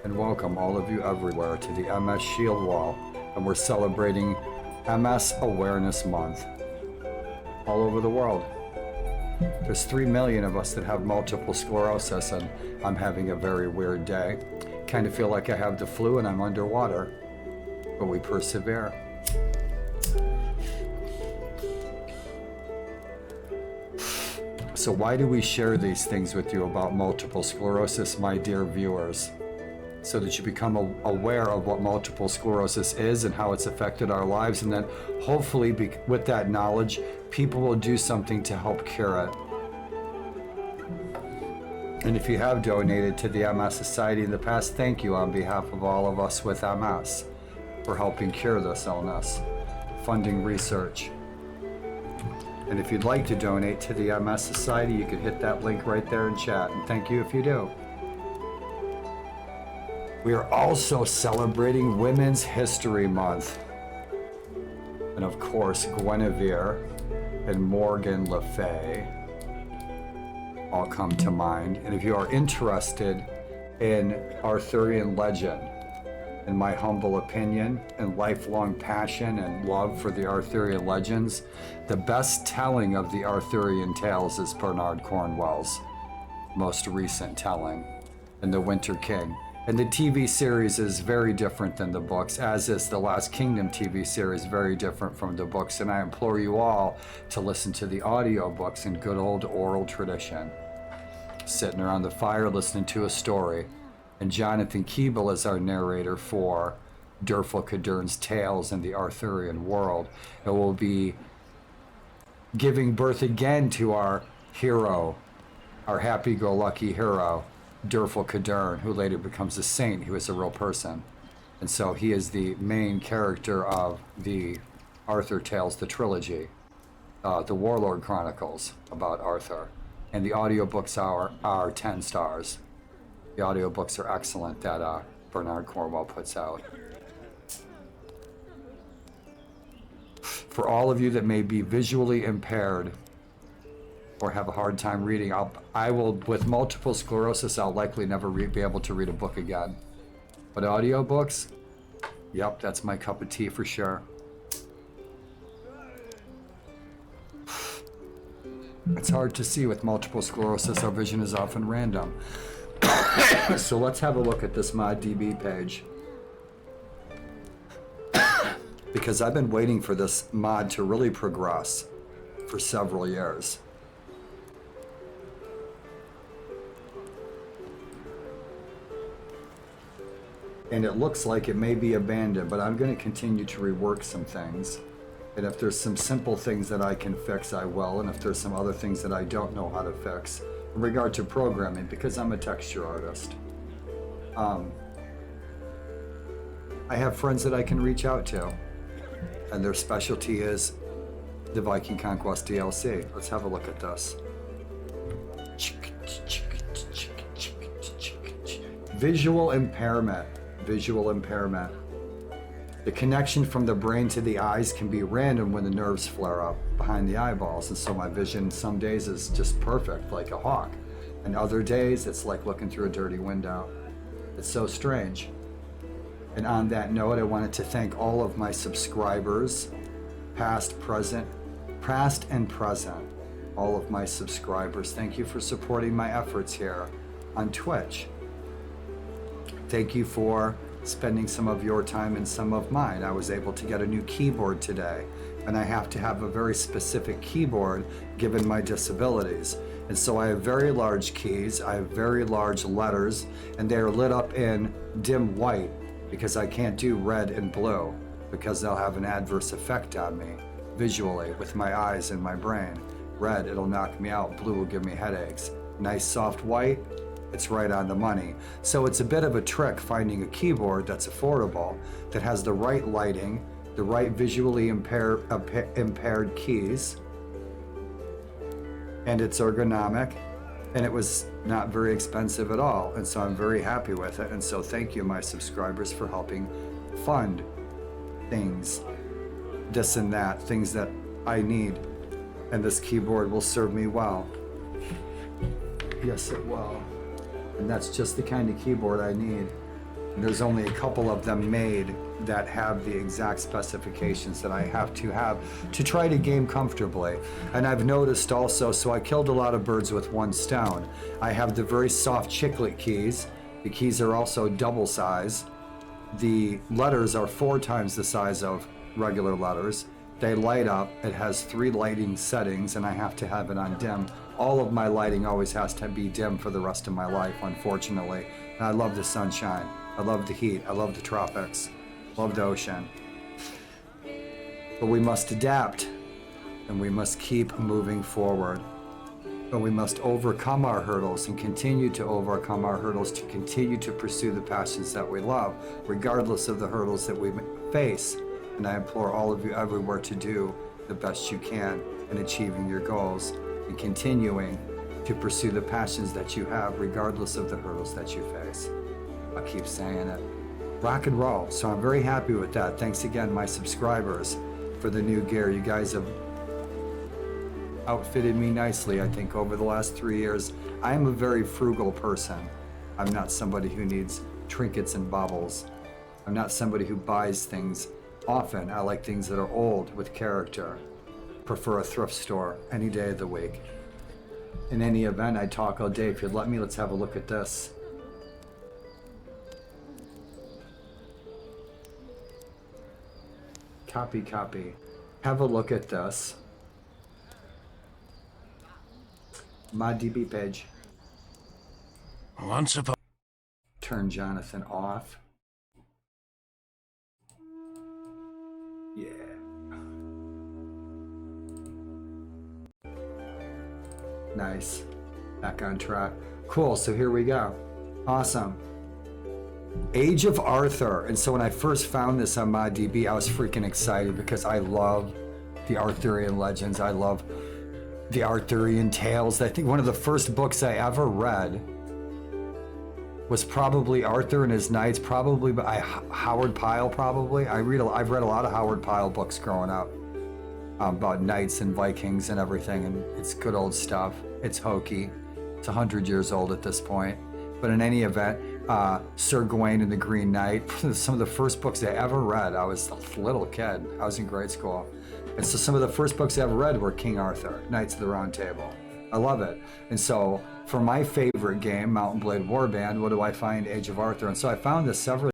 and welcome all of you everywhere to the MS Shield Wall, and we're celebrating MS Awareness Month all over the world. There's 3 million of us that have multiple sclerosis, and I'm having a very weird day. Kind of feel like I have the flu and I'm underwater, but we persevere. So why do we share these things with you about multiple sclerosis, my dear viewers? So that you become aware of what multiple sclerosis is and how it's affected our lives, and then hopefully with that knowledge, people will do something to help cure it. And if you have donated to the MS Society in the past, thank you on behalf of all of us with MS for helping cure this illness, funding research. And if you'd like to donate to the MS Society, you can hit that link right there in chat, and thank you if you do. We are also celebrating Women's History Month. And of course, Guinevere and Morgan Le Fay all come to mind. And if you are interested in Arthurian legend, in my humble opinion and lifelong passion and love for the Arthurian legends, the best telling of the Arthurian tales is Bernard Cornwell's most recent telling in The Winter King. And the TV series is very different than the books, as is the Last Kingdom TV series very different from the books. And I implore you all to listen to the audiobooks in good old oral tradition. Sitting around the fire listening to a story. And Jonathan Keeble is our narrator for Derfel Cadern's Tales in the Arthurian World. And we'll be giving birth again to our hero, our happy-go-lucky hero, Derfel Cadern, who later becomes a saint, who is a real person. And so he is the main character of the Arthur Tales, the trilogy, the Warlord Chronicles about Arthur. And the audiobooks are 10 stars. The audiobooks are excellent that Bernard Cornwell puts out. For all of you that may be visually impaired or have a hard time reading, I will, with multiple sclerosis, I'll likely never be able to read a book again. But audiobooks, yep, that's my cup of tea for sure. It's hard to see with multiple sclerosis. Our vision is often random. So let's have a look at this ModDB page. Because I've been waiting for this mod to really progress for several years. And it looks like it may be abandoned, but I'm going to continue to rework some things. And if there's some simple things that I can fix, I will. And if there's some other things that I don't know how to fix in regard to programming, because I'm a texture artist, I have friends that I can reach out to, and their specialty is the Viking Conquest DLC. Let's have a look at this. Visual impairment. Visual impairment. The connection from the brain to the eyes can be random when the nerves flare up behind the eyeballs, and so my vision some days is just perfect, like a hawk, and other days it's like looking through a dirty window. It's so strange. And on that note, I wanted to thank all of my subscribers, past and present, all of my subscribers. Thank you for supporting my efforts here on Twitch. Thank you for spending some of your time and some of mine. I was able to get a new keyboard today, and I have to have a very specific keyboard given my disabilities. And so I have very large keys, I have very large letters, and they are lit up in dim white because I can't do red and blue because they'll have an adverse effect on me visually with my eyes and my brain. Red, it'll knock me out. Blue will give me headaches. Nice soft white, it's right on the money. So it's a bit of a trick finding a keyboard that's affordable, that has the right lighting, the right visually impaired keys, and it's ergonomic, and it was not very expensive at all. And so I'm very happy with it. And so thank you, my subscribers, for helping fund things, this and that, things that I need. And this keyboard will serve me well. Yes, it will. And that's just the kind of keyboard I need. There's only a couple of them made that have the exact specifications that I have to try to game comfortably. And I've noticed also, so I killed a lot of birds with one stone. I have the very soft chiclet keys. The keys are also double size. The letters are 4 times the size of regular letters. They light up. It has 3 lighting settings, and I have to have it on dim. All of my lighting always has to be dim for the rest of my life, unfortunately. And I love the sunshine. I love the heat. I love the tropics. Love the ocean. But we must adapt, and we must keep moving forward. But we must overcome our hurdles and continue to overcome our hurdles to continue to pursue the passions that we love, regardless of the hurdles that we face. And I implore all of you everywhere to do the best you can in achieving your goals and continuing to pursue the passions that you have, regardless of the hurdles that you face. I'll keep saying it. Rock and roll. So I'm very happy with that. Thanks again, my subscribers, for the new gear. You guys have outfitted me nicely, I think, over the last 3 years. I am a very frugal person. I'm not somebody who needs trinkets and baubles. I'm not somebody who buys things often. I like things that are old with character. Prefer a thrift store any day of the week. In any event, I talk all day. If you'd let me, let's have a look at this. Copy. Have a look at this. My DB page. Once upon. Turn Jonathan off. Yeah. Nice. Back on track. Cool, so here we go. Awesome. Age of Arthur. And so when I first found this on ModDB, I was freaking excited because I love the Arthurian legends. I love the Arthurian tales. I think one of the first books I ever read was probably Arthur and His Knights, probably by Howard Pyle, probably. I've read a lot of Howard Pyle books growing up about knights and Vikings and everything, and it's good old stuff. It's hokey. It's 100 years old at this point. But in any event, Sir Gawain and the Green Knight, some of the first books I ever read. I was a little kid. I was in grade school. And so some of the first books I ever read were King Arthur, Knights of the Round Table. I love it. And so for my favorite game, Mount and Blade Warband, what do I find? Age of Arthur. And so I found this several